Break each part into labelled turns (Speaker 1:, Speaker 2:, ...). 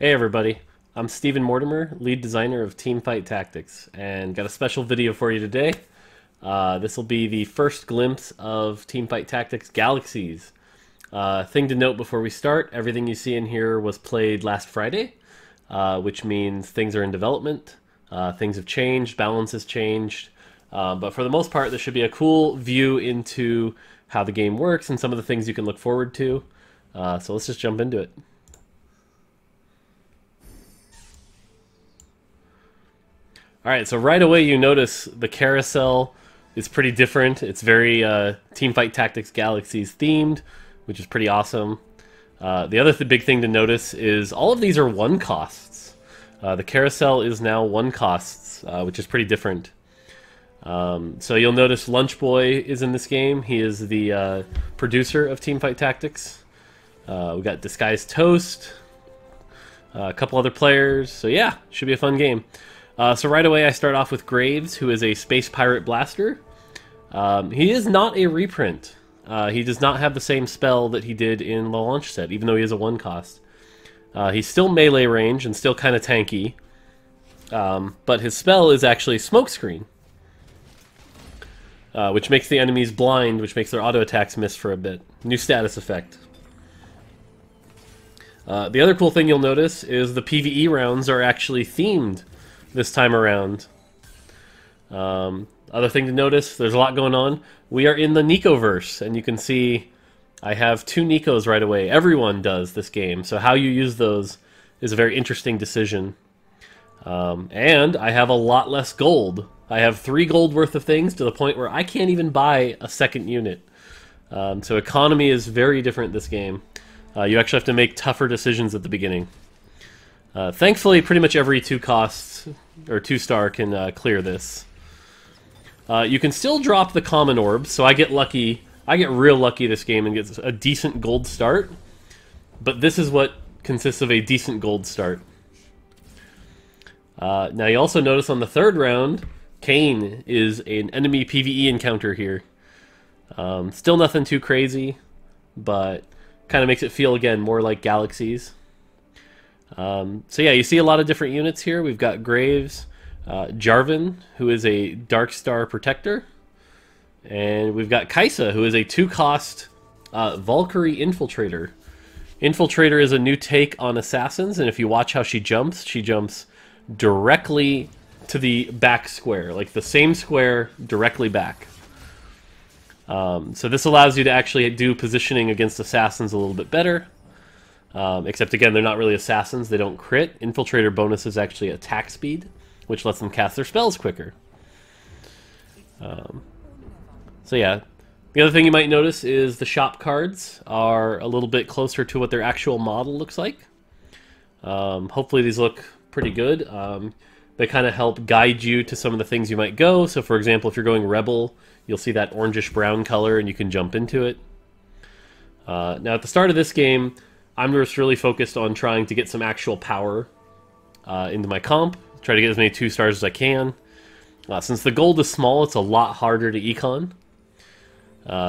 Speaker 1: Hey everybody, I'm Stephen Mortimer, lead designer of Teamfight Tactics, and got a special video for you today. This will be the first glimpse of Teamfight Tactics Galaxies. Thing to note before we start, everything you see in here was played last Friday, which means things are in development, things have changed, balance has changed, but for the most part this should be a cool view into how the game works and some of the things you can look forward to. So let's just jump into it. Alright, so right away you notice the carousel is pretty different. It's very Teamfight Tactics Galaxies themed, which is pretty awesome. The other big thing to notice is all of these are one costs. The carousel is now one costs, which is pretty different. So you'll notice Lunch Boy is in this game. He is the producer of Teamfight Tactics. We got Disguised Toast, a couple other players. So yeah, should be a fun game. So right away I start off with Graves, who is a Space Pirate Blaster. He is not a reprint. He does not have the same spell that he did in the launch set, even though he is a one cost. He's still melee range and still kind of tanky, but his spell is actually Smokescreen, which makes the enemies blind, which makes their auto attacks miss for a bit. New status effect. The other cool thing you'll notice is the Pve rounds are actually themed this time around. Other thing to notice, there's a lot going on. We are in the Nicoverse, and you can see I have 2 Nicos right away. Everyone does this game, so how you use those is a very interesting decision. And I have a lot less gold. I have 3 gold worth of things to the point where I can't even buy a second unit. So economy is very different this game. You actually have to make tougher decisions at the beginning. Thankfully, pretty much every 2 costs, or 2-star, can clear this. You can still drop the common orbs, so I get lucky. I get real lucky this game and get a decent gold start. But this is what consists of a decent gold start. Now you also notice on the 3rd round, Kane is an enemy PvE encounter here. Still nothing too crazy, but kind of makes it feel, again, more like Galaxies. So yeah, you see a lot of different units here. We've got Graves, Jarvan, who is a Dark Star Protector, and we've got Kaisa, who is a 2-cost Valkyrie Infiltrator. Infiltrator is a new take on Assassins, and if you watch how she jumps directly to the back square, like the same square directly back. So this allows you to actually do positioning against Assassins a little bit better. Except again, they're not really assassins, they don't crit. Infiltrator bonus is actually attack speed, which lets them cast their spells quicker. So yeah, the other thing you might notice is the shop cards are a little bit closer to what their actual model looks like. Hopefully these look pretty good. They kind of help guide you to some of the things you might go. So for example, if you're going Rebel, you'll see that orangish brown color and you can jump into it. Now at the start of this game, I'm just really focused on trying to get some actual power into my comp. Try to get as many 2-stars as I can. Since the gold is small, it's a lot harder to econ.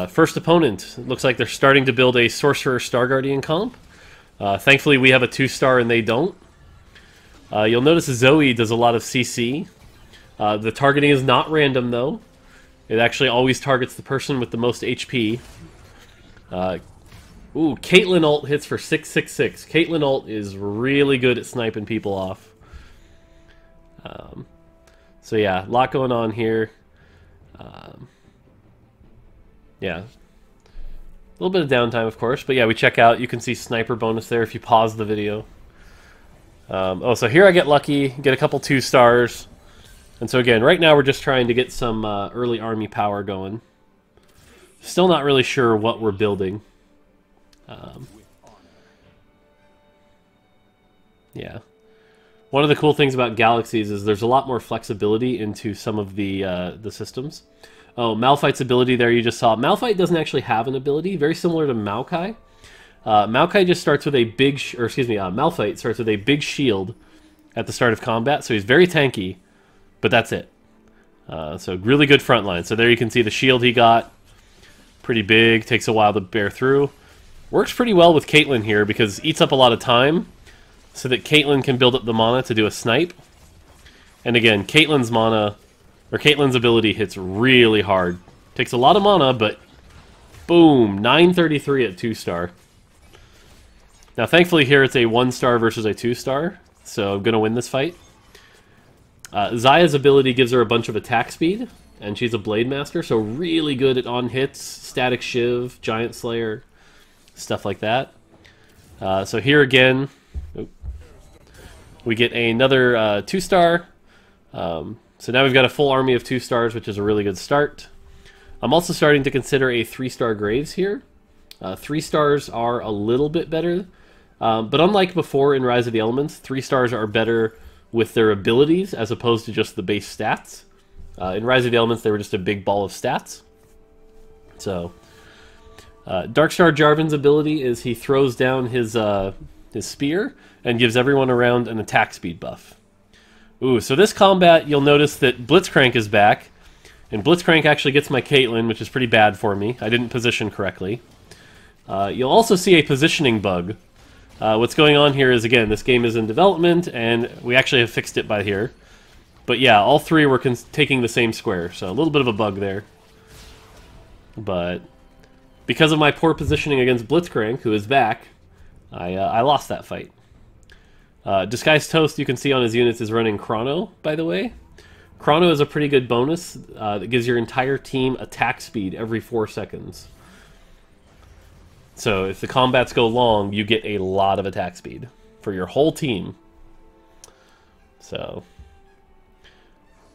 Speaker 1: First opponent, it looks like they're starting to build a Sorcerer Star Guardian comp. Thankfully we have a 2-star and they don't. You'll notice Zoe does a lot of CC. The targeting is not random though. It actually always targets the person with the most HP. Ooh, Caitlyn ult hits for 666. Caitlyn ult is really good at sniping people off. So yeah, a lot going on here. Yeah. A little bit of downtime, of course. But yeah, we check out. You can see sniper bonus there if you pause the video. Oh, so here I get lucky. Get a couple 2-stars. And so again, right now we're just trying to get some early army power going. Still not really sure what we're building. Yeah. One of the cool things about Galaxies is there's a lot more flexibility into some of the systems. Oh, Malphite's ability there you just saw. Malphite doesn't actually have an ability, very similar to Maokai. Maokai just starts with a big, Malphite starts with a big shield at the start of combat, so he's very tanky, but that's it. So really good front line. So there you can see the shield he got. Pretty big, takes a while to bear through. Works pretty well with Caitlyn here because eats up a lot of time, so that Caitlyn can build up the mana to do a snipe. And again, Caitlyn's mana, or Caitlyn's ability hits really hard. Takes a lot of mana, but boom, 933 at 2-star. Now, thankfully here it's a 1-star versus a 2-star, so I'm going to win this fight. Zaya's ability gives her a bunch of attack speed, and she's a Blade Master, so really good at on-hits, Static Shiv, Giant Slayer, stuff like that. So here again, we get another 2-star. So now we've got a full army of 2-stars, which is a really good start. I'm also starting to consider a 3-star Graves here. 3 stars are a little bit better, but unlike before in Rise of the Elements, 3 stars are better with their abilities as opposed to just the base stats. In Rise of the Elements, they were just a big ball of stats. So, Darkstar Jarvan's ability is he throws down his spear and gives everyone around an attack speed buff. Ooh, so this combat, you'll notice that Blitzcrank is back, and Blitzcrank actually gets my Caitlyn, which is pretty bad for me. I didn't position correctly. You'll also see a positioning bug. What's going on here is, again, this game is in development, and we actually have fixed it by here. But yeah, all three were taking the same square, so a little bit of a bug there. But because of my poor positioning against Blitzcrank, who is back, I lost that fight. Disguised Toast, you can see on his units, is running Chrono, by the way. Chrono is a pretty good bonus that gives your entire team attack speed every 4 seconds. So if the combats go long, you get a lot of attack speed for your whole team. So,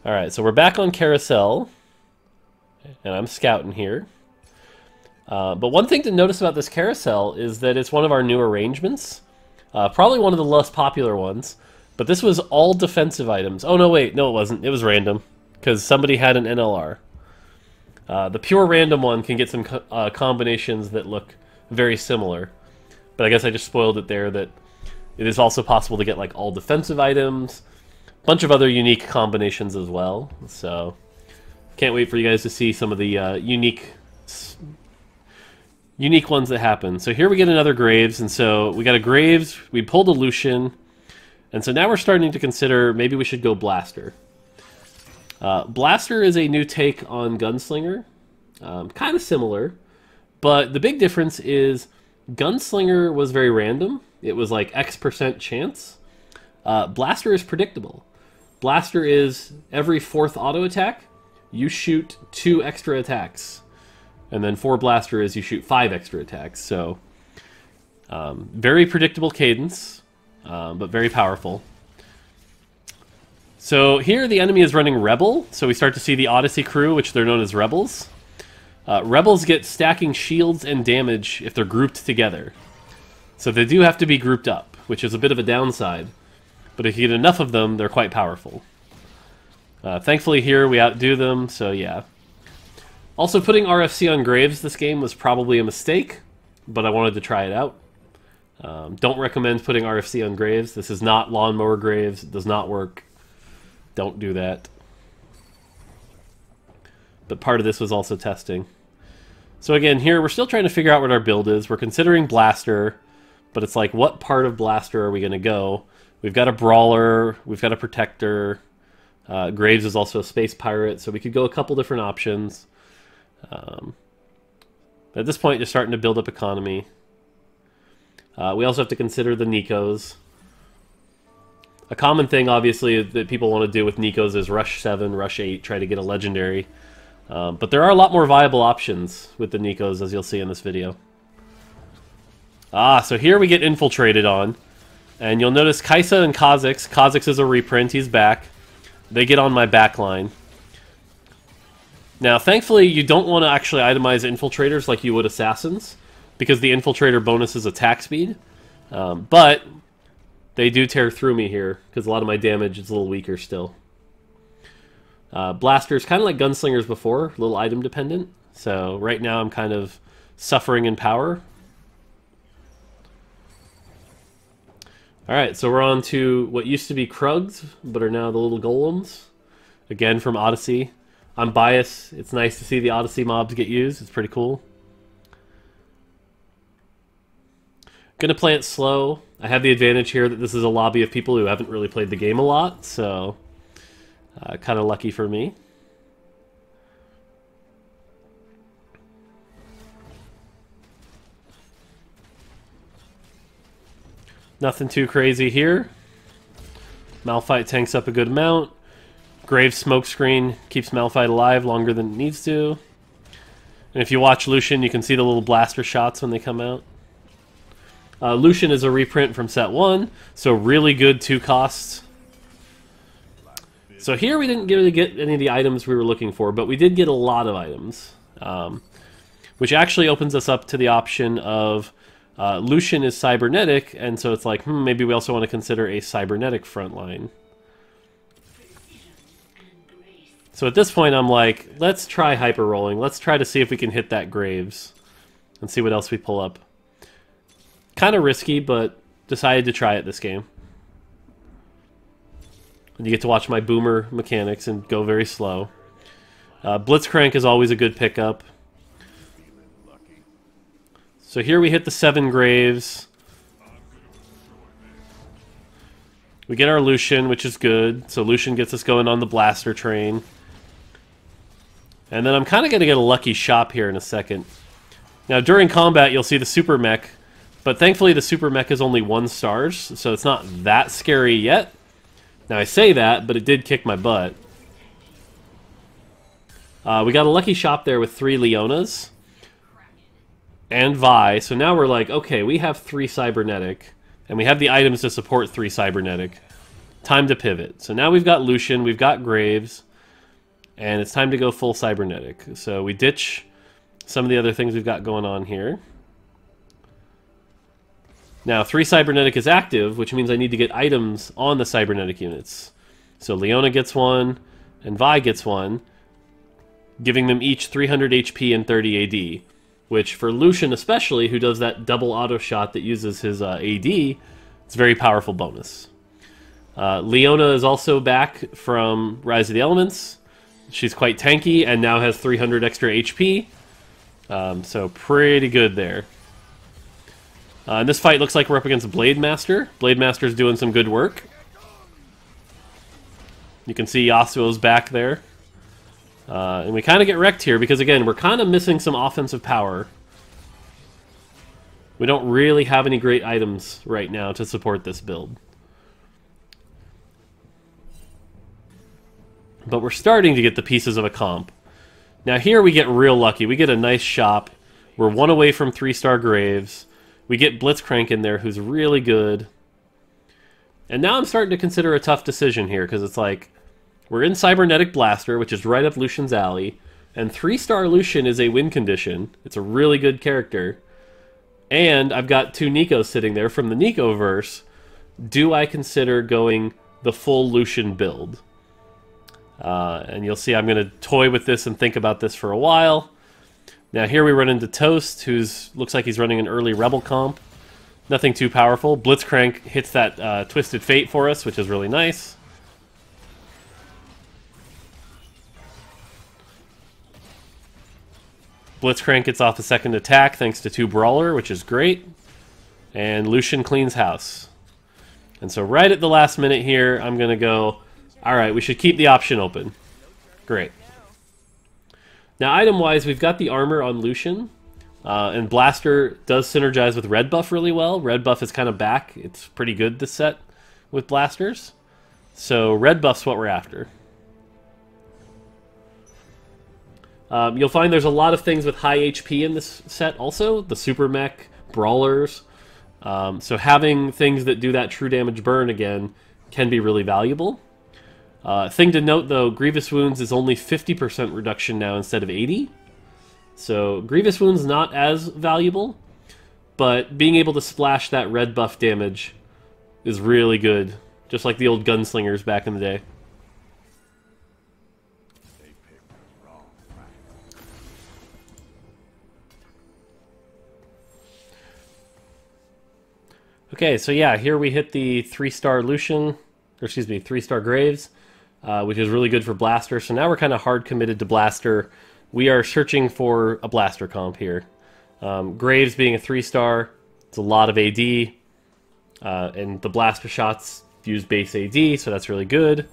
Speaker 1: alright, so we're back on Carousel, and I'm scouting here. But one thing to notice about this Carousel is that it's one of our new arrangements. Probably one of the less popular ones. But this was all defensive items. Oh, no, wait. No, it wasn't. It was random. Because somebody had an NLR. The pure random one can get some combinations that look very similar. But I guess I just spoiled it there that it is also possible to get like all defensive items. A bunch of other unique combinations as well. So, can't wait for you guys to see some of the unique ones that happen. So here we get another Graves, and so we got a Graves, we pulled a Lucian, and so now we're starting to consider maybe we should go Blaster. Blaster is a new take on Gunslinger, kind of similar, but the big difference is Gunslinger was very random. It was like X% chance. Blaster is predictable. Blaster is every 4th auto attack, you shoot 2 extra attacks. And then 4 Blaster is you shoot 5 extra attacks. So, very predictable cadence, but very powerful. So here the enemy is running Rebel. So we start to see the Odyssey crew, which they're known as Rebels. Rebels get stacking shields and damage if they're grouped together. So they do have to be grouped up, which is a bit of a downside. But if you get enough of them, they're quite powerful. Thankfully here we outdo them, so yeah. Also, putting RFC on Graves this game was probably a mistake, but I wanted to try it out. Don't recommend putting RFC on Graves. This is not Lawnmower Graves. It does not work. Don't do that. But part of this was also testing. So again, here we're still trying to figure out what our build is. We're considering Blaster, but it's like, what part of Blaster are we going to go? We've got a Brawler, we've got a Protector. Graves is also a Space Pirate, so we could go a couple different options. At this point, you're starting to build up economy. We also have to consider the Nikos. A common thing, obviously, that people want to do with Nikos is Rush 7, Rush 8, try to get a Legendary. But there are a lot more viable options with the Nikos, as you'll see in this video. So here we get infiltrated on. And you'll notice Kaisa and Kha'Zix. Kha'Zix is a reprint, he's back. They get on my back line. Now, thankfully, you don't want to actually itemize infiltrators like you would assassins, because the infiltrator bonus is attack speed. But they do tear through me here, because a lot of my damage is a little weaker still. Blasters, kind of like Gunslingers before, a little item dependent. So right now I'm kind of suffering in power. Alright, so we're on to what used to be Krugs, but are now the little golems. Again, from Odyssey. I'm biased. It's nice to see the Odyssey mobs get used. It's pretty cool. Gonna play it slow. I have the advantage here that this is a lobby of people who haven't really played the game a lot, so kind of lucky for me. Nothing too crazy here. Malphite tanks up a good amount. Graves smokescreen keeps Malphite alive longer than it needs to. And if you watch Lucian, you can see the little blaster shots when they come out. Lucian is a reprint from set 1, so really good 2 costs. So here we didn't really get any of the items we were looking for, but we did get a lot of items. Which actually opens us up to the option of Lucian is cybernetic, and so it's like, maybe we also want to consider a cybernetic frontline. So at this point I'm like, let's try hyper rolling. Let's try to see if we can hit that Graves and see what else we pull up. Kind of risky, but decided to try it this game. And you get to watch my boomer mechanics and go very slow. Blitzcrank is always a good pickup. So here we hit the 7 Graves. We get our Lucian, which is good. So Lucian gets us going on the blaster train. And then I'm kind of going to get a lucky shop here in a second. Now during combat you'll see the super mech, but thankfully the super mech is only 1 star, so it's not that scary yet. Now I say that, but it did kick my butt. We got a lucky shop there with 3 Leonas. And Vi, so now we're like, okay, we have 3 cybernetic, and we have the items to support 3 cybernetic. Time to pivot. So now we've got Lucian, we've got Graves, and it's time to go full cybernetic. So we ditch some of the other things we've got going on here. Now 3 cybernetic is active, which means I need to get items on the cybernetic units. So Leona gets 1, and Vi gets 1, giving them each 300 HP and 30 AD. Which, for Lucian especially, who does that double auto shot that uses his AD, it's a very powerful bonus. Leona is also back from Rise of the Elements. She's quite tanky and now has 300 extra HP. So pretty good there. And this fight looks like we're up against Blade Master. Blade Master's doing some good work. You can see Yasuo's back there. And we kind of get wrecked here because, again, we're kind of missing some offensive power. We don't really have any great items right now to support this build. But we're starting to get the pieces of a comp. Now here we get real lucky. We get a nice shop. We're 1 away from 3-star Graves. We get Blitzcrank in there, who's really good. And now I'm starting to consider a tough decision here, because it's like, we're in Cybernetic Blaster, which is right up Lucian's alley, and 3-star Lucian is a win condition. It's a really good character. And I've got 2 Nikos sitting there from the Nico-verse. Do I consider going the full Lucian build? And you'll see I'm going to toy with this and think about this for a while. Now here we run into Toast, who's looks like he's running an early Rebel comp. Nothing too powerful. Blitzcrank hits that Twisted Fate for us, which is really nice. Blitzcrank gets off a second attack thanks to 2 Brawler, which is great. And Lucian cleans house. And so right at the last minute here, I'm going to go, alright, we should keep the option open. Great. Now item-wise, we've got the armor on Lucian. And Blaster does synergize with Red Buff really well. Red Buff is kind of back. It's pretty good this set with Blasters. So Red Buff's what we're after. You'll find there's a lot of things with high HP in this set also. The Super Mech, Brawlers. So having things that do that true damage burn again can be really valuable. Thing to note though, Grievous Wounds is only 50% reduction now instead of 80. So Grievous Wounds not as valuable, but being able to splash that red buff damage is really good. Just like the old gunslingers back in the day. Okay, so yeah, here we hit the 3-star Lucian, or excuse me, 3-star Graves, which is really good for Blaster. So now we're kind of hard committed to Blaster. We are searching for a Blaster comp here. Graves being a 3-star, it's a lot of AD. And the blaster shots use base AD, so that's really good.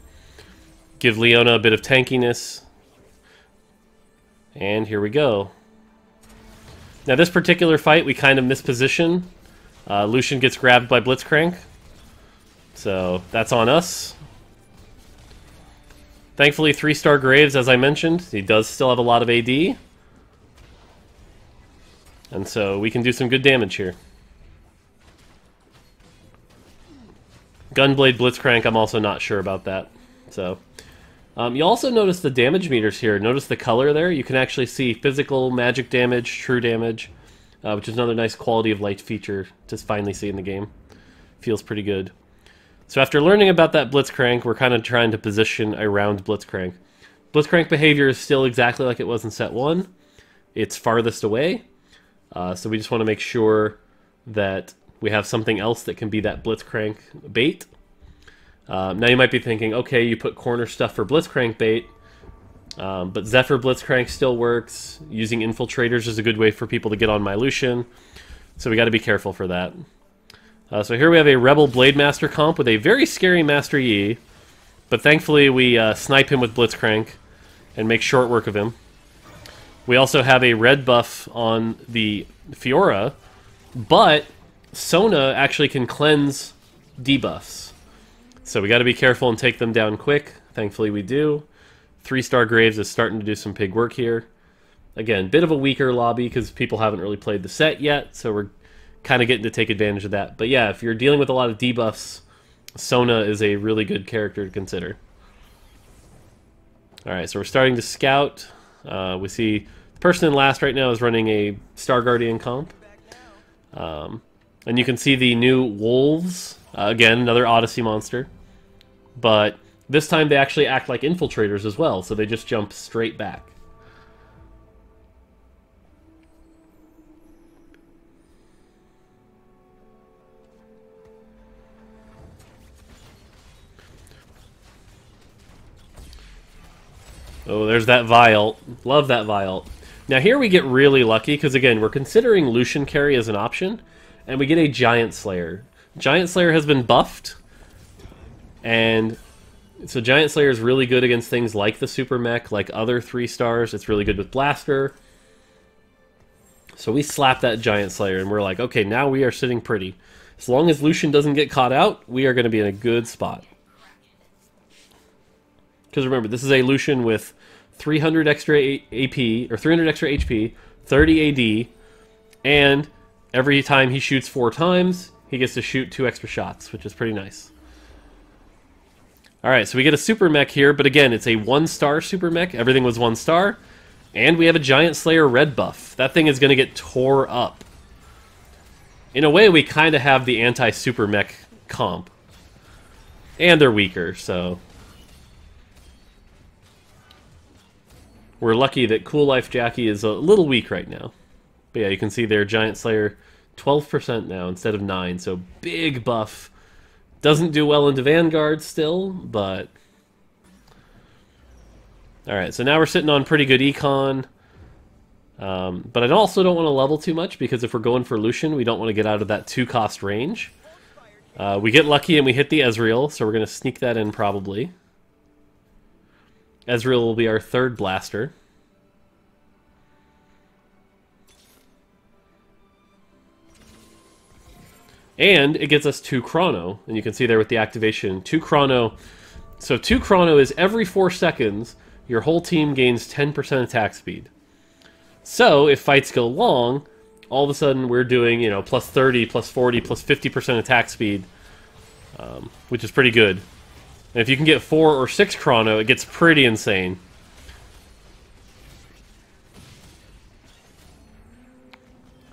Speaker 1: Give Leona a bit of tankiness. And here we go. Now this particular fight, we kind of misposition. Lucian gets grabbed by Blitzcrank. So that's on us. Thankfully, 3-star Graves, as I mentioned. He does still have a lot of AD. And so we can do some good damage here. Gunblade Blitzcrank, I'm also not sure about that. So, you also notice the damage meters here. Notice the color there. You can actually see physical, magic damage, true damage, which is another nice quality of life feature to finally see in the game. Feels pretty good. So after learning about that Blitzcrank, we're kind of trying to position around Blitzcrank. Blitzcrank behavior is still exactly like it was in set 1. It's farthest away. So we just want to make sure that we have something else that can be that Blitzcrank bait. Now you might be thinking, okay, you put corner stuff for Blitzcrank bait, but Zephyr Blitzcrank still works. Using infiltrators is a good way for people to get on my Lucian. So we got to be careful for that. So here we have a Rebel Blade Master comp with a very scary Master Yi, but thankfully we snipe him with Blitzcrank and make short work of him. We also have a red buff on the Fiora, but Sona actually can cleanse debuffs. So we got to be careful and take them down quick. Thankfully we do. 3-star Graves is starting to do some big work here. Again, bit of a weaker lobby because people haven't really played the set yet, so we're kind of getting to take advantage of that. But yeah, if you're dealing with a lot of debuffs, Sona is a really good character to consider. Alright, so we're starting to scout. We see the person in last right now is running a Star Guardian comp. And you can see the new Wolves. Again, another Odyssey monster. But this time they actually act like infiltrators as well, so they just jump straight back. Oh, there's that Vial. Love that Vial. Now here we get really lucky, because again, we're considering Lucian carry as an option, and we get a Giant Slayer. Giant Slayer has been buffed, and so Giant Slayer is really good against things like the Super Mech, like other 3-stars. It's really good with Blaster. So we slap that Giant Slayer, and we're like, okay, now we are sitting pretty. As long as Lucian doesn't get caught out, we are going to be in a good spot. Because remember, this is a Lucian with 300 extra AP, or 300 extra HP, 30 AD, and every time he shoots 4 times, he gets to shoot 2 extra shots, which is pretty nice. Alright, so we get a Super Mech here, but again, it's a 1-star Super Mech. Everything was 1 star. And we have a Giant Slayer red buff. That thing is going to get tore up. In a way, we kind of have the anti-Super Mech comp. And they're weaker, so we're lucky that Cool Life Jackie is a little weak right now. But yeah, you can see there, Giant Slayer, 12% now instead of 9, so big buff. Doesn't do well into Vanguard still, but alright, so now we're sitting on pretty good econ. But I also don't want to level too much, because if we're going for Lucian, we don't want to get out of that 2-cost range. We get lucky and we hit the Ezreal, so we're going to sneak that in probably. Ezreal will be our 3rd blaster. And it gets us 2 Chrono, and you can see there with the activation, 2 Chrono. So 2 Chrono is every 4 seconds, your whole team gains 10% attack speed. So if fights go long, all of a sudden we're doing, you know, plus 30, plus 40, plus 50% attack speed, which is pretty good. And if you can get 4 or 6 Chrono, it gets pretty insane.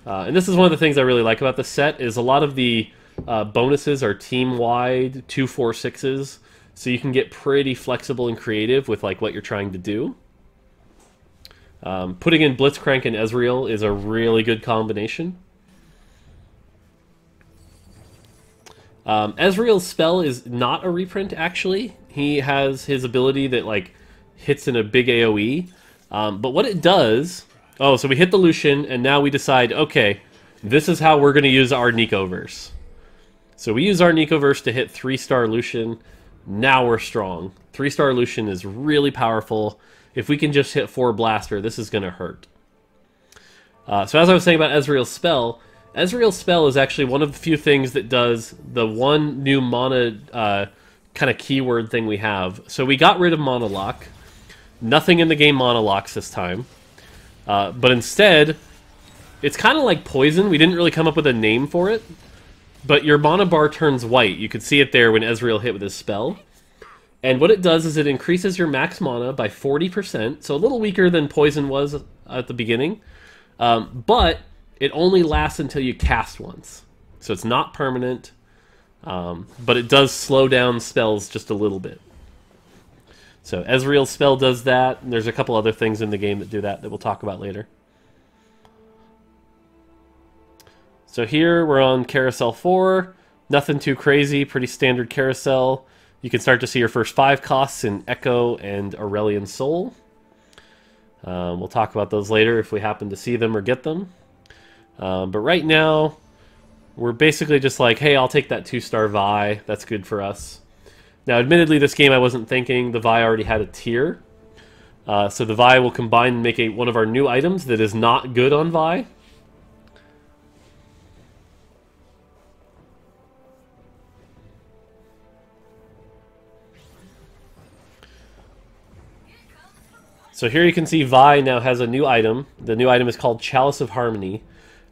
Speaker 1: And this is one of the things I really like about this set, is a lot of the bonuses are team-wide 2, 4, 6s, so you can get pretty flexible and creative with like what you're trying to do. Putting in Blitzcrank and Ezreal is a really good combination. Ezreal's spell is not a reprint, actually. He has his ability that like hits in a big AoE. But what it does... Oh, so we hit the Lucian, and now we decide, okay, this is how we're going to use our Nicoverse. So we use our Nicoverse to hit 3-star Lucian. Now we're strong. 3-star Lucian is really powerful. If we can just hit 4 Blaster, this is going to hurt. So as I was saying about Ezreal's spell is actually one of the few things that does the one new mana kind of keyword thing we have. So we got rid of Mana Lock. Nothing in the game Mana Locks this time. But instead, it's kind of like Poison. We didn't really come up with a name for it. But your mana bar turns white. You could see it there when Ezreal hit with his spell. And what it does is it increases your max mana by 40%. So a little weaker than Poison was at the beginning. But it only lasts until you cast once. So it's not permanent. But it does slow down spells just a little bit. So Ezreal's spell does that. And there's a couple other things in the game that do that we'll talk about later. So here we're on Carousel 4. Nothing too crazy. Pretty standard carousel. You can start to see your first 5 costs in Echo and Aurelion Soul. We'll talk about those later if we happen to see them or get them. But right now, we're basically just like, hey, I'll take that 2-star Vi. That's good for us. Now, admittedly, this game I wasn't thinking. The Vi already had a tier. So the Vi will combine and make one of our new items that is not good on Vi. So here you can see Vi now has a new item. The new item is called Chalice of Harmony.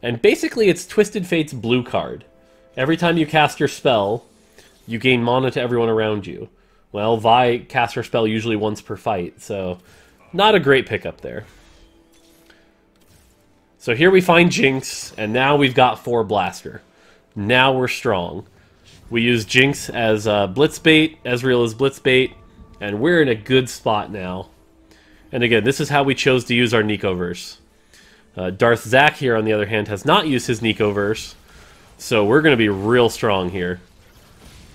Speaker 1: And basically it's Twisted Fate's blue card. Every time you cast your spell, you gain mana to everyone around you. Well, Vi casts her spell usually once per fight, so not a great pickup there. So here we find Jinx, and now we've got 4 Blaster. Now we're strong. We use Jinx as Blitz Bait, Ezreal is Blitz Bait, and we're in a good spot now. And again, this is how we chose to use our Nicoverse. Darth Zach here, on the other hand, has not used his Nicoverse, so we're going to be real strong here.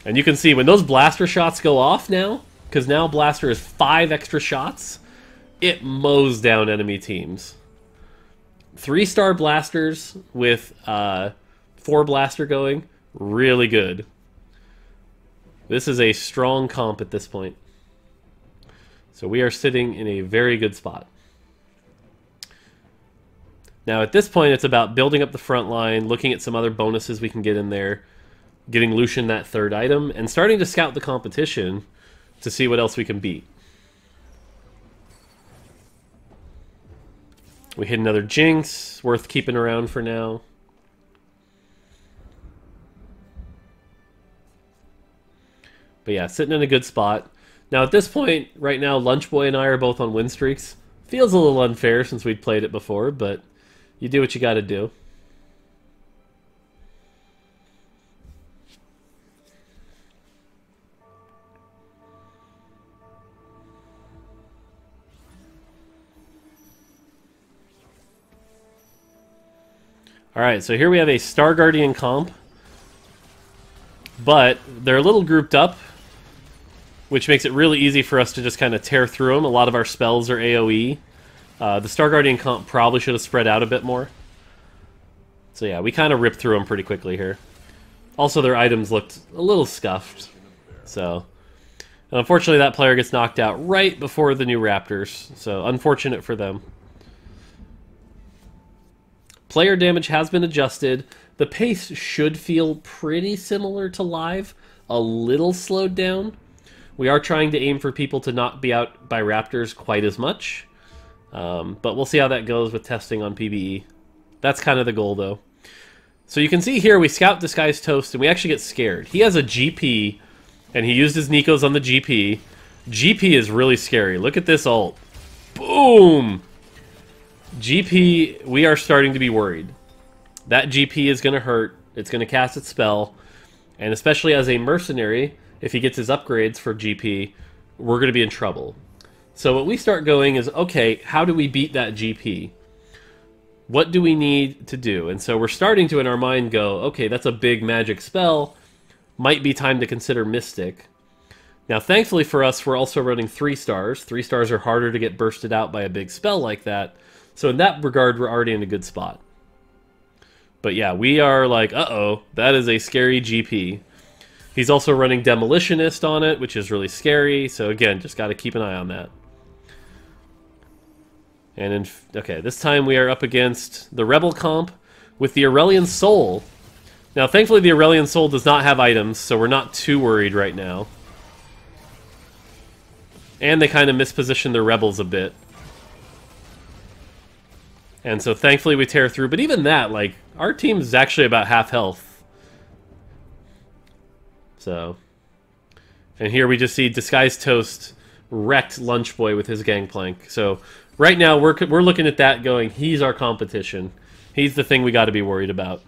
Speaker 1: And you can see when those Blaster shots go off now, because now Blaster is 5 extra shots, it mows down enemy teams. 3-star Blasters with 4 Blaster going, really good. This is a strong comp at this point. So we are sitting in a very good spot. Now at this point it's about building up the front line, looking at some other bonuses we can get in there, getting Lucian that 3rd item, and starting to scout the competition to see what else we can beat. We hit another Jinx, worth keeping around for now. But yeah, sitting in a good spot. Now at this point, right now, Lunchboy and I are both on win streaks. Feels a little unfair since we'd played it before, but you do what you gotta do. Alright, so here we have a Star Guardian comp. But they're a little grouped up, which makes it really easy for us to just kind of tear through them. A lot of our spells are AoE. The Star Guardian comp probably should have spread out a bit more. So yeah, we kind of ripped through them pretty quickly here. Also, their items looked a little scuffed. So, and unfortunately, that player gets knocked out right before the new Raptors. So, unfortunate for them. Player damage has been adjusted. The pace should feel pretty similar to live. A little slowed down. We are trying to aim for people to not be out by Raptors quite as much. But we'll see how that goes with testing on PvE. That's kind of the goal, though. So you can see here, we scout this guy's Toast, and we actually get scared. He has a GP, and he used his Nikos on the GP. GP is really scary. Look at this ult. Boom! GP, we are starting to be worried. That GP is going to hurt. It's going to cast its spell. And especially as a mercenary, if he gets his upgrades for GP, we're going to be in trouble. So what we start going is, okay, how do we beat that GP? What do we need to do? And so we're starting to, in our mind, go, okay, that's a big magic spell. Might be time to consider Mystic. Now, thankfully for us, we're also running 3 stars. 3 stars are harder to get bursted out by a big spell like that. So in that regard, we're already in a good spot. But yeah, we are like, uh-oh, that is a scary GP. He's also running Demolitionist on it, which is really scary. So again, just got to keep an eye on that. And okay, this time we are up against the Rebel comp with the Aurelian Soul. Now, thankfully, the Aurelian Soul does not have items, so we're not too worried right now. And they kind of misposition their Rebels a bit. And so, thankfully, we tear through. But even that, like, our team is actually about half health. So. And here we just see Disguised Toast wrecked Lunch Boy with his Gangplank. So, right now, we're looking at that going, he's our competition. He's the thing we got to be worried about.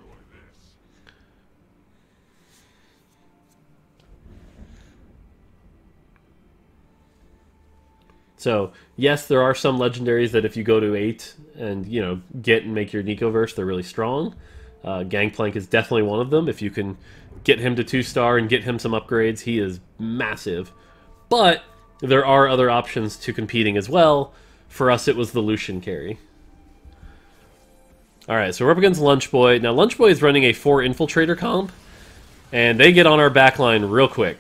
Speaker 1: So, yes, there are some legendaries that if you go to 8 and, you know, get and make your Nicoverse, they're really strong. Gangplank is definitely one of them. If you can get him to 2-star and get him some upgrades, he is massive. But there are other options to competing as well. For us, it was the Lucian carry. Alright, so we're up against Lunch Boy. Now, Lunch Boy is running a 4 Infiltrator comp, and they get on our backline real quick.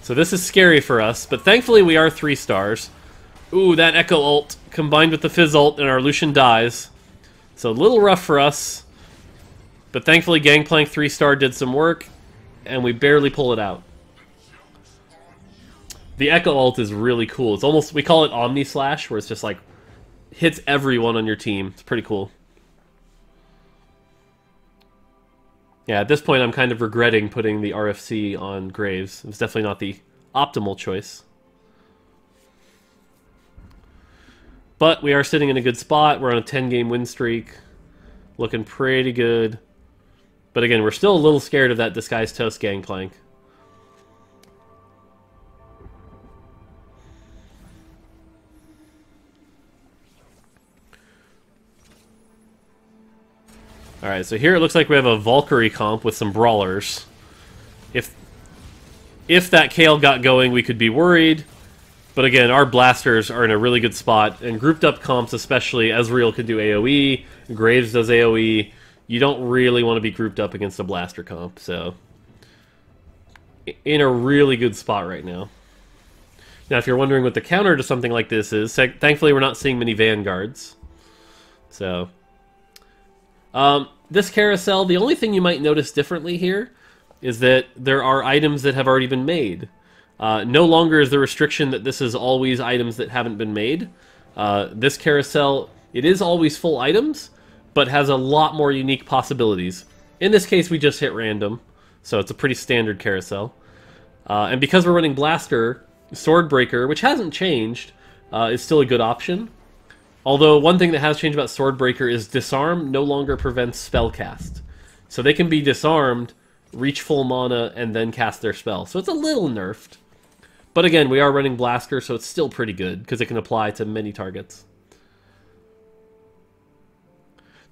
Speaker 1: So this is scary for us, but thankfully we are 3 stars. Ooh, that Echo ult combined with the Fizz ult, and our Lucian dies. So a little rough for us. But thankfully Gangplank 3-star did some work, and we barely pull it out. The Echo ult is really cool. It's almost, we call it Omni Slash, where it's just like, hits everyone on your team. It's pretty cool. Yeah, at this point I'm kind of regretting putting the RFC on Graves. It was definitely not the optimal choice. But we are sitting in a good spot. We're on a 10-game win streak. Looking pretty good. But again, we're still a little scared of that Disguised Toast Gangplank. Alright, so here it looks like we have a Valkyrie comp with some brawlers. If that Kale got going, we could be worried. But again, our blasters are in a really good spot, and grouped up comps especially, Ezreal can do AoE, Graves does AoE. You don't really want to be grouped up against a blaster comp, so in a really good spot right now. Now, if you're wondering what the counter to something like this is, thankfully we're not seeing many Vanguards. So, this carousel, the only thing you might notice differently here is that there are items that have already been made. No longer is the restriction that this is always items that haven't been made. This carousel, it is always full items, but has a lot more unique possibilities. In this case, we just hit random, so it's a pretty standard carousel. And because we're running Blaster, Swordbreaker, which hasn't changed, is still a good option. Although, one thing that has changed about Swordbreaker is Disarm no longer prevents spellcast. So they can be disarmed, reach full mana, and then cast their spell. So it's a little nerfed. But again, we are running Blaster, so it's still pretty good, because it can apply to many targets.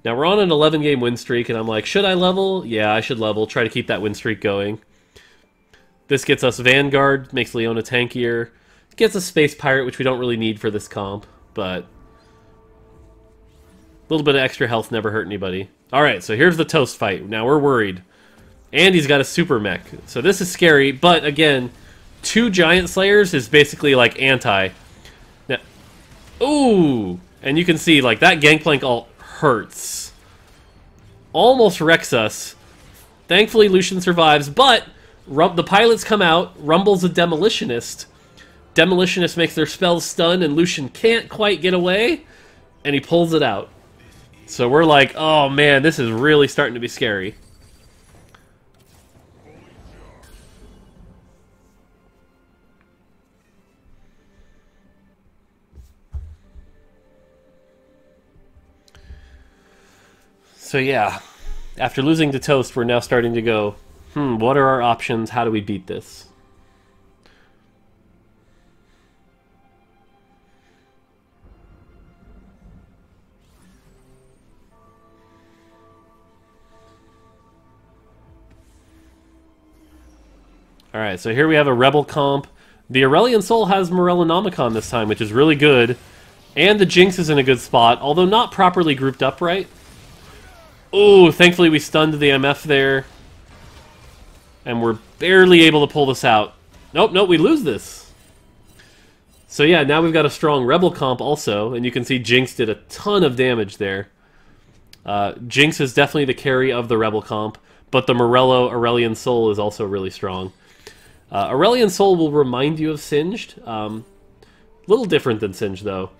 Speaker 1: Now, we're on an 11-game win streak, and I'm like, should I level? Yeah, I should level. Try to keep that win streak going. This gets us Vanguard, makes Leona tankier. Gets us Space Pirate, which we don't really need for this comp, but a little bit of extra health never hurt anybody. Alright, so here's the Toast fight. Now, we're worried. And he's got a Super Mech. So this is scary, but again, 2 Giant Slayers is basically like anti. Now, ooh! And you can see, like, that Gangplank ult hurts. Almost wrecks us. Thankfully, Lucian survives, but the pilots come out. Rumble's a Demolitionist. Demolitionist makes their spells stun, and Lucian can't quite get away, and he pulls it out. So we're like, oh man, this is really starting to be scary. So yeah, after losing to Toast, we're now starting to go, what are our options? How do we beat this? Alright, so here we have a Rebel comp. The Aurelian Soul has Morellonomicon this time, which is really good. And the Jinx is in a good spot, although not properly grouped up right. Oh, thankfully we stunned the MF there. And we're barely able to pull this out. Nope, nope, we lose this. So yeah, now we've got a strong Rebel comp also, and you can see Jinx did a ton of damage there. Jinx is definitely the carry of the Rebel comp, but the Morello Aurelian Soul is also really strong. Aurelian Soul will remind you of Singed. Little different than Singed, though.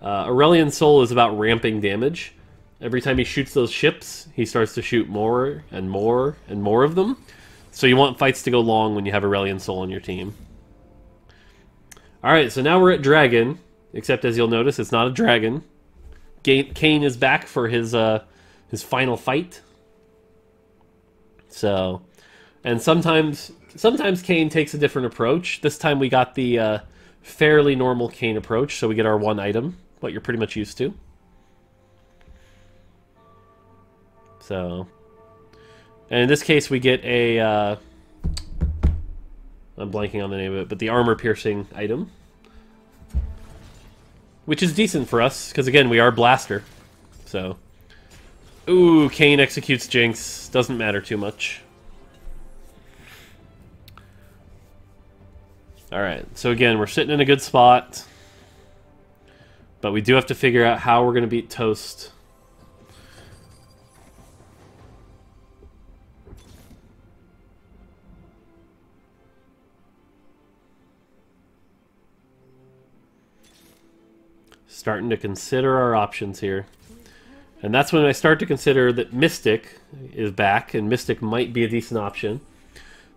Speaker 1: Aurelian Soul is about ramping damage. Every time he shoots those ships, he starts to shoot more and more and more of them. So you want fights to go long when you have Aurelian Soul on your team. Alright, so now we're at Dragon. Except, as you'll notice, it's not a dragon. Kayn is back for his final fight. So, and sometimes Kayn takes a different approach. This time we got the fairly normal Kayn approach, so we get our one item, what you're pretty much used to. So, and in this case we get a, I'm blanking on the name of it, but the armor-piercing item. Which is decent for us, because again, we are Blaster. So, ooh, Kayn executes Jinx. Doesn't matter too much. Alright, so again, we're sitting in a good spot. But we do have to figure out how we're going to beat Toast. Starting to consider our options here. And that's when I start to consider that Mystic is back, and Mystic might be a decent option.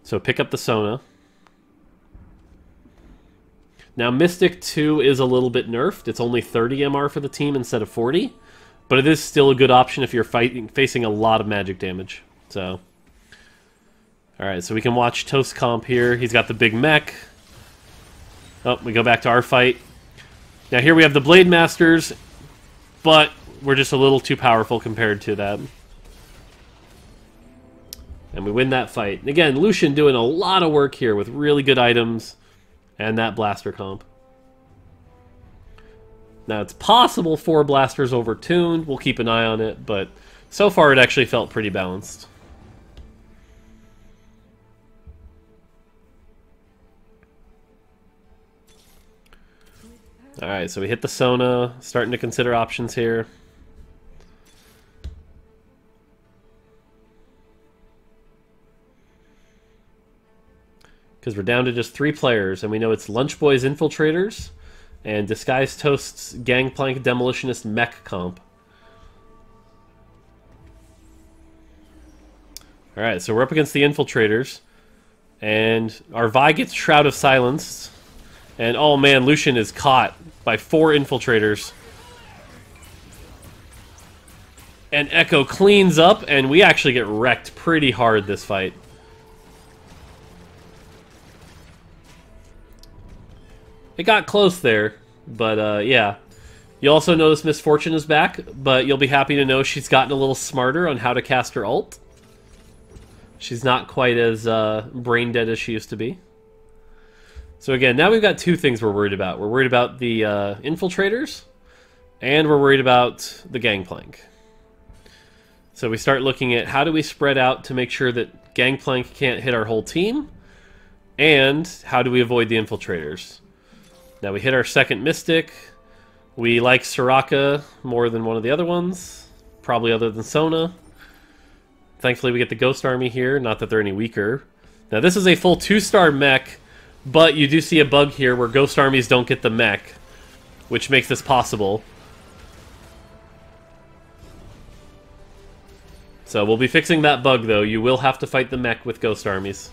Speaker 1: So pick up the Sona. Now Mystic 2 is a little bit nerfed. It's only 30 MR for the team instead of 40. But it is still a good option if you're facing a lot of magic damage. So, alright, so we can watch Toast comp here. He's got the big mech. Oh, we go back to our fight. Now here we have the Blade Masters, but we're just a little too powerful compared to them. And we win that fight. And again, Lucian doing a lot of work here with really good items and that Blaster comp. Now it's possible 4 Blasters overtuned. We'll keep an eye on it, but so far it actually felt pretty balanced. Alright, so we hit the Sona, starting to consider options here. Because we're down to just 3 players, and we know it's Lunchboy's Infiltrators and Disguised Toast's Gangplank Demolitionist Mech comp. Alright, so we're up against the Infiltrators, and our Vi gets Shroud of Silence. And oh man, Lucian is caught by 4 Infiltrators. And Echo cleans up, and we actually get wrecked pretty hard this fight. It got close there, but yeah. You also notice Miss Fortune is back, but you'll be happy to know she's gotten a little smarter on how to cast her ult. She's not quite as brain dead as she used to be. So again, now we've got 2 things we're worried about. We're worried about the Infiltrators, and we're worried about the Gangplank. So we start looking at how do we spread out to make sure that Gangplank can't hit our whole team, and how do we avoid the Infiltrators. Now we hit our second Mystic. We like Soraka more than one of the other ones, probably other than Sona. Thankfully we get the Ghost Army here, not that they're any weaker. Now this is a full 2-star mech, but you do see a bug here where Ghost Armies don't get the mech, which makes this possible. So we'll be fixing that bug, though. You will have to fight the mech with Ghost Armies.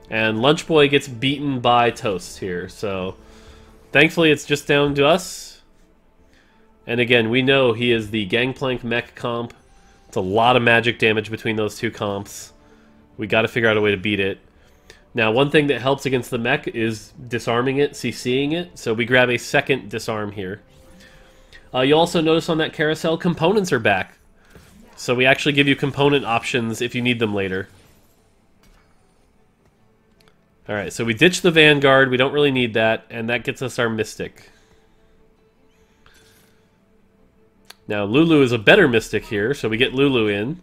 Speaker 1: And Lunchboy gets beaten by Toast here, so thankfully it's just down to us. And again, we know he is the Gangplank mech comp. It's a lot of magic damage between those 2 comps. We got to figure out a way to beat it. Now, one thing that helps against the mech is disarming it, CCing it. So we grab a second disarm here. You'll also notice on that carousel, components are back. So we actually give you component options if you need them later. Alright, so we ditch the Vanguard. We don't really need that. And that gets us our Mystic. Now, Lulu is a better Mystic here, so we get Lulu in.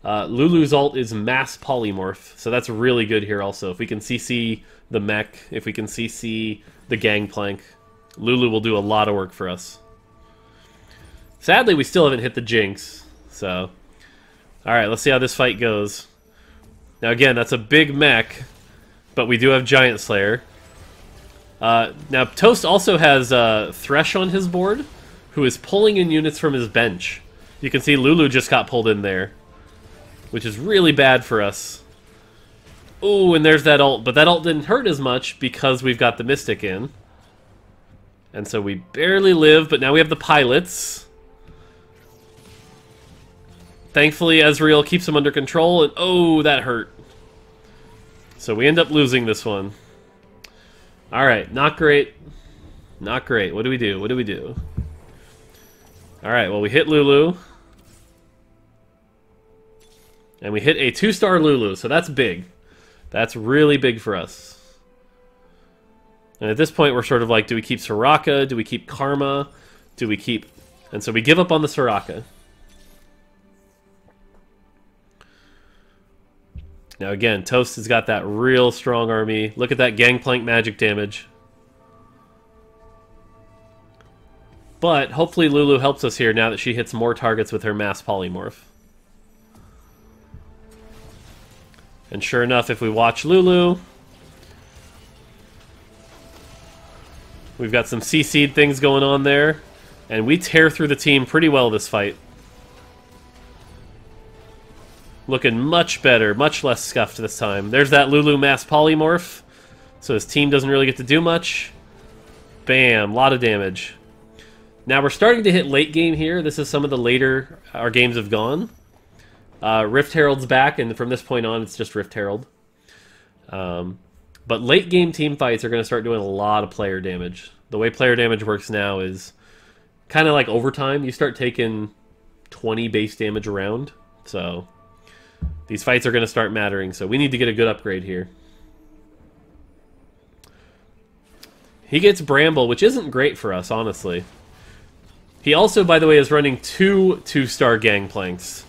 Speaker 1: Lulu's ult is Mass Polymorph, so that's really good here also. If we can CC the mech, if we can CC the Gangplank, Lulu will do a lot of work for us. Sadly, we still haven't hit the Jinx, so... Alright, let's see how this fight goes. Now again, that's a big mech, but we do have Giant Slayer. Now, Toast also has Thresh on his board, who is pulling in units from his bench. You can see Lulu just got pulled in there, which is really bad for us. Ooh, and there's that ult, but that ult didn't hurt as much because we've got the Mystic in. And so we barely live, but now we have the pilots. Thankfully, Ezreal keeps him under control, and oh, that hurt. So we end up losing this one. Alright, not great. Not great. What do we do? What do we do? Alright, well, we hit Lulu. And we hit a 2-star Lulu, so that's big. That's really big for us. And at this point, we're sort of like, do we keep Soraka? Do we keep Karma? Do we keep... And so we give up on the Soraka. Now again, Toast has got that real strong army. Look at that Gangplank magic damage. But hopefully Lulu helps us here now that she hits more targets with her Mass Polymorph. And sure enough, if we watch Lulu, we've got some CC'd things going on there, and we tear through the team pretty well this fight. Looking much better, much less scuffed this time. There's that Lulu Mass Polymorph, so his team doesn't really get to do much. Bam, a lot of damage. Now we're starting to hit late game here. This is some of the later our games have gone. Rift Herald's back, and from this point on, it's just Rift Herald. But late game team fights are going to start doing a lot of player damage. The way player damage works now is kind of like overtime. You start taking 20 base damage a round, so these fights are going to start mattering. So we need to get a good upgrade here. He gets Bramble, which isn't great for us, honestly. He also, by the way, is running 2-star Gangplanks.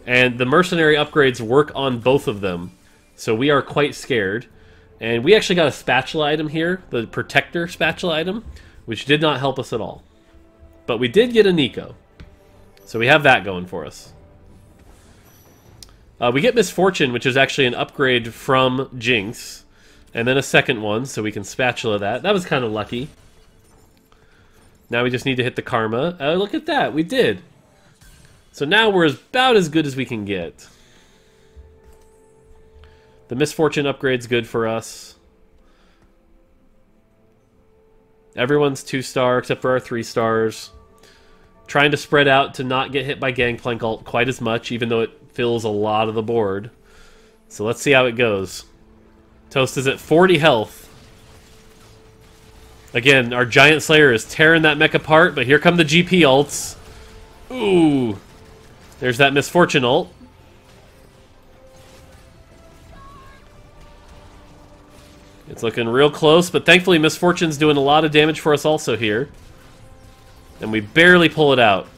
Speaker 1: And the mercenary upgrades work on both of them. So we are quite scared. And we actually got a spatula item here, the Protector spatula item, which did not help us at all. But we did get a Nico. So we have that going for us. We get Misfortune, which is actually an upgrade from Jinx. And then a second one, so we can spatula that. That was kind of lucky. Now we just need to hit the Karma. Look at that, we did. So now we're about as good as we can get. The Misfortune upgrade's good for us. Everyone's 2-star except for our 3 stars. Trying to spread out to not get hit by Gangplank ult quite as much, even though it fills a lot of the board. So let's see how it goes. Toast is at 40 health. Again, our Giant Slayer is tearing that mech apart, but here come the GP ults. Ooh. There's that Misfortune ult. It's looking real close, but thankfully Misfortune's doing a lot of damage for us also here. And we barely pull it out.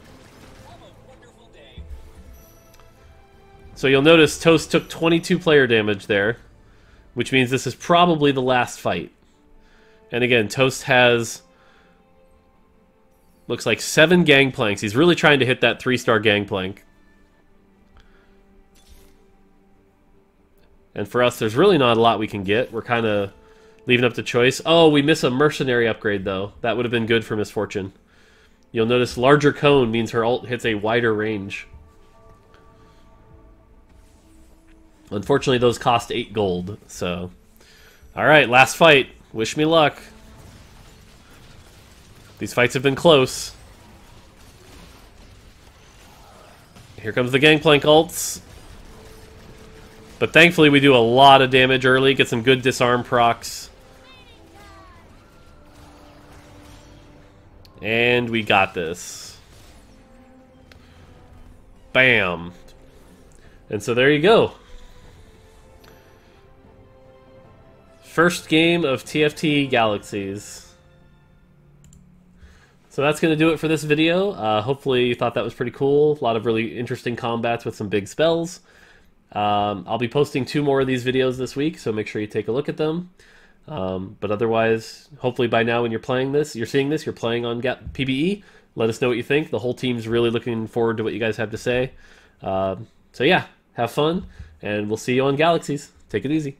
Speaker 1: So you'll notice Toast took 22 player damage there, which means this is probably the last fight. And again, Toast has, looks like 7 Gangplanks. He's really trying to hit that 3-star Gangplank. And for us, there's really not a lot we can get. We're kind of leaving up to choice. Oh, we miss a Mercenary upgrade, though. That would have been good for Misfortune. You'll notice larger cone means her ult hits a wider range. Unfortunately, those cost 8 gold, so... Alright, last fight. Wish me luck. These fights have been close. Here comes the Gangplank ults. But thankfully we do a lot of damage early, get some good disarm procs. And we got this. Bam. And so there you go. first game of TFT Galaxies. So that's going to do it for this video. Hopefully you thought that was pretty cool. A lot of really interesting combats with some big spells. I'll be posting 2 more of these videos this week, so make sure you take a look at them. But otherwise, hopefully by now when you're playing this, you're seeing this, you're playing on PBE. Let us know what you think. The whole team's really looking forward to what you guys have to say. So yeah, have fun, and we'll see you on Galaxies. Take it easy.